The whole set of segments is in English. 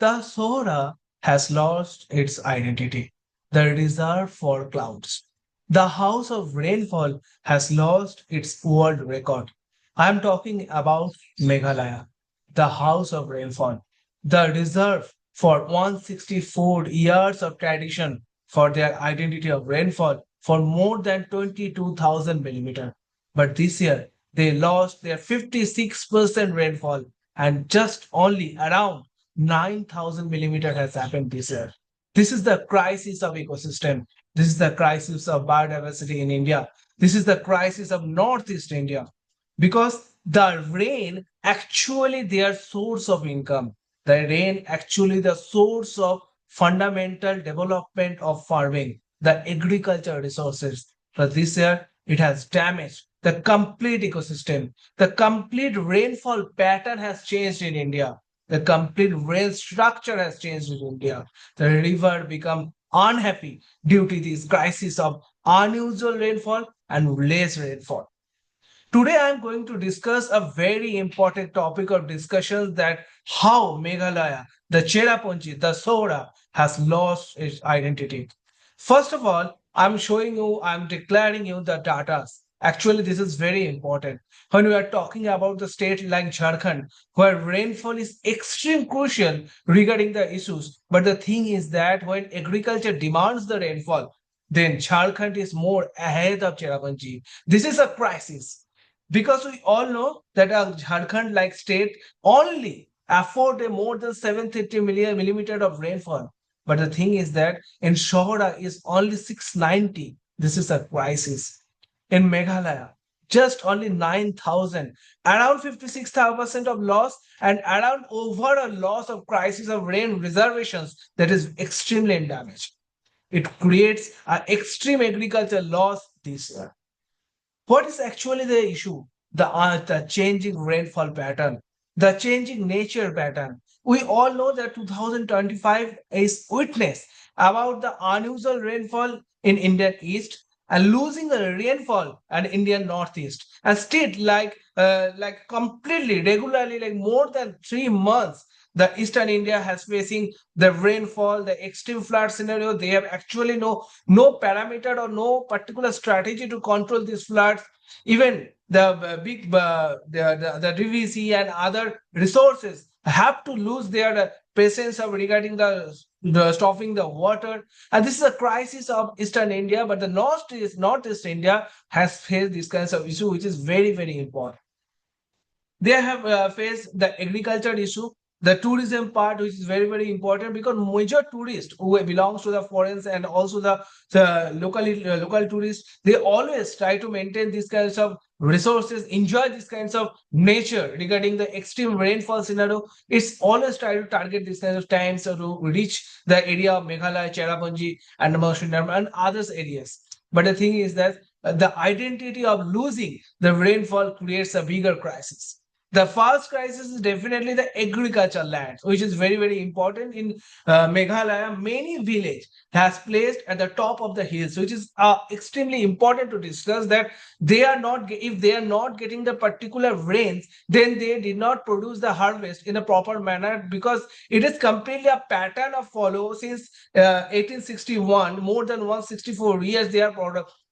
The Sahara has lost its identity, the reserve for clouds. The House of Rainfall has lost its world record. I am talking about Meghalaya, the House of Rainfall, the reserve for 164 years of tradition for their identity of rainfall for more than 22,000 millimeter. But this year, they lost their 56% rainfall and just only around 9,000 millimeter has happened this year. This is the crisis of ecosystem. This is the crisis of biodiversity in India. This is the crisis of Northeast India because the rain actually their source of income. The rain actually the source of fundamental development of farming, the agricultural resources. But this year it has damaged the complete ecosystem. The complete rainfall pattern has changed in India. The complete rail structure has changed in India. The river become unhappy due to this crisis of unusual rainfall and less rainfall. Today I am going to discuss a very important topic of discussion that how Meghalaya, the Cherrapunji, the Sora has lost its identity. First of all, I'm declaring you the data. Actually, this is very important. When we are talking about the state like Jharkhand, where rainfall is extreme crucial regarding the issues. But the thing is that when agriculture demands the rainfall, then Jharkhand is more ahead of Cherrapunji. This is a crisis because we all know that a Jharkhand like state only afford a more than 730 million millimeter of rainfall. But the thing is that in Shohra is only 690. This is a crisis. In Meghalaya, just only 9,000, around 56% of loss and around over a loss of crisis of rain reservations that is extremely in damage. It creates an extreme agriculture loss this year. What is actually the issue? The changing rainfall pattern, the changing nature pattern. We all know that 2025 is witness about the unusual rainfall in Indian East and losing the rainfall in Indian Northeast. And state like completely regularly like more than 3 months the eastern India has facing the rainfall, the extreme flood scenario. They have actually no parameter or no particular strategy to control these floods. Even the big the DVC and other resources have to lose their patience of regarding the stopping the water. And this is a crisis of eastern India, but the northeast India has faced these kinds of issue, which is very, very important. They have faced the agriculture issue, the tourism part, which is very, very important because major tourists who belongs to the foreigners and also the local tourists, they always try to maintain these kinds of resources, enjoy these kinds of nature regarding the extreme rainfall scenario. It's always try to target these kinds of times to reach the area of Meghalaya, Cherrapunji, and Monsoon and others areas. But the thing is that the identity of losing the rainfall creates a bigger crisis. The first crisis is definitely the agricultural land, which is very, very important in Meghalaya. Many village has placed at the top of the hills, which is extremely important to discuss that they are not, if they are not getting the particular rains, then they did not produce the harvest in a proper manner because it is completely a pattern of follow since 1861, more than 164 years they are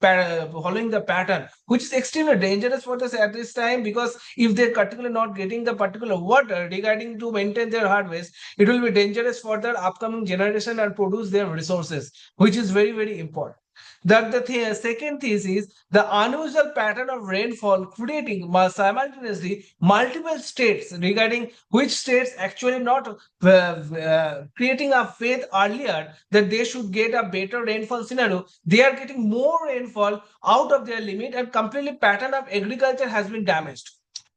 following the pattern, which is extremely dangerous for us at this time because if they're particularly not getting the particular water regarding to maintain their harvest, it will be dangerous for their upcoming generation and produce their resources, which is very, very important. That the second thesis is the unusual pattern of rainfall creating simultaneously multiple states regarding which states actually not creating a faith earlier that they should get a better rainfall scenario. They are getting more rainfall out of their limit and completely pattern of agriculture has been damaged.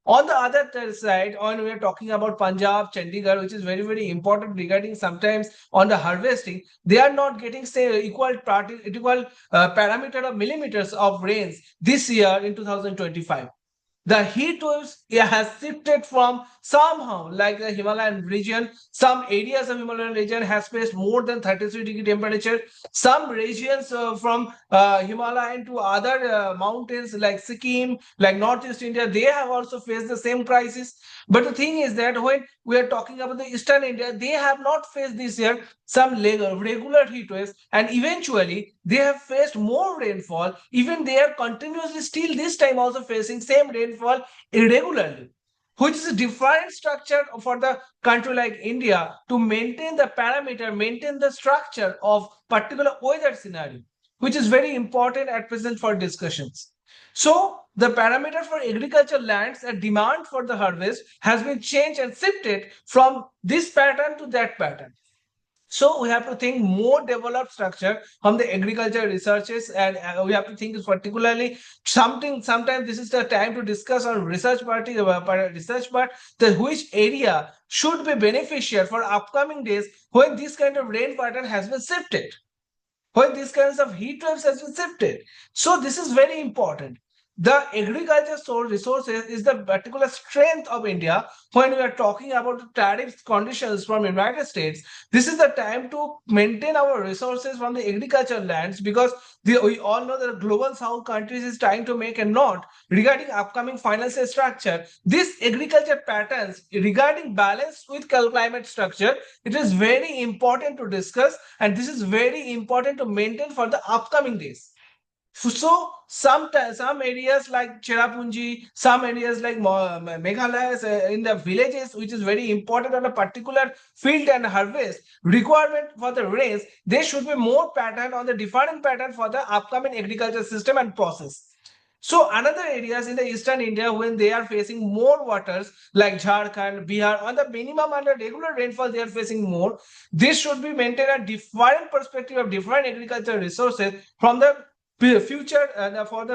On the other side, when we are talking about Punjab, Chandigarh, which is very, very important regarding sometimes on the harvesting, they are not getting say equal parameter of millimeters of rains this year in 2025. The heat waves has shifted from somehow like the Himalayan region. Some areas of Himalayan region has faced more than 33-degree temperature. Some regions from Himalayan to other mountains like Sikkim, like Northeast India, they have also faced the same crisis. But the thing is that when we are talking about the Eastern India, they have not faced this year some regular heat waves, and eventually they have faced more rainfall. Even they are continuously still this time also facing same rainfall irregularly, which is a different structure for the country like India to maintain the parameter, maintain the structure of particular weather scenario, which is very important at present for discussions. So the parameter for agriculture lands and demand for the harvest has been changed and shifted from this pattern to that pattern. So we have to think more developed structure from the agriculture researches, and we have to think particularly something. Sometimes this is the time to discuss on research party research part that which area should be beneficial for upcoming days when this kind of rain pattern has been shifted, when these kinds of heat waves has been shifted. So this is very important. The agriculture source resources is the particular strength of India. When we are talking about the tariff conditions from United States, this is the time to maintain our resources from the agriculture lands, because we all know that the global south countries is trying to make a note regarding upcoming financial structure. These agriculture patterns regarding balance with climate structure, it is very important to discuss, and this is very important to maintain for the upcoming days. So some areas like Cherrapunji, some areas like Meghalaya in the villages, which is very important on a particular field and harvest requirement for the rains, there should be more pattern on the defining pattern for the upcoming agriculture system and process. So another areas in the eastern India when they are facing more waters like Jharkhand, Bihar, on the minimum and the regular rainfall they are facing more. This should be maintained a different perspective of different agricultural resources from the future for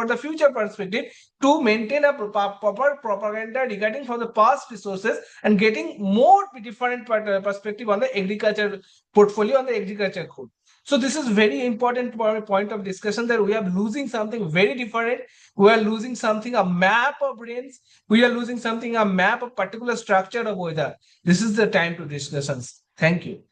the future perspective, to maintain a proper propaganda regarding from the past resources and getting more different perspective on the agriculture portfolio, on the agriculture code. So this is very important point of discussion, that we are losing something very different. We are losing something, a map of rains. We are losing something, a map of particular structure of weather. This is the time to discussions. Thank you.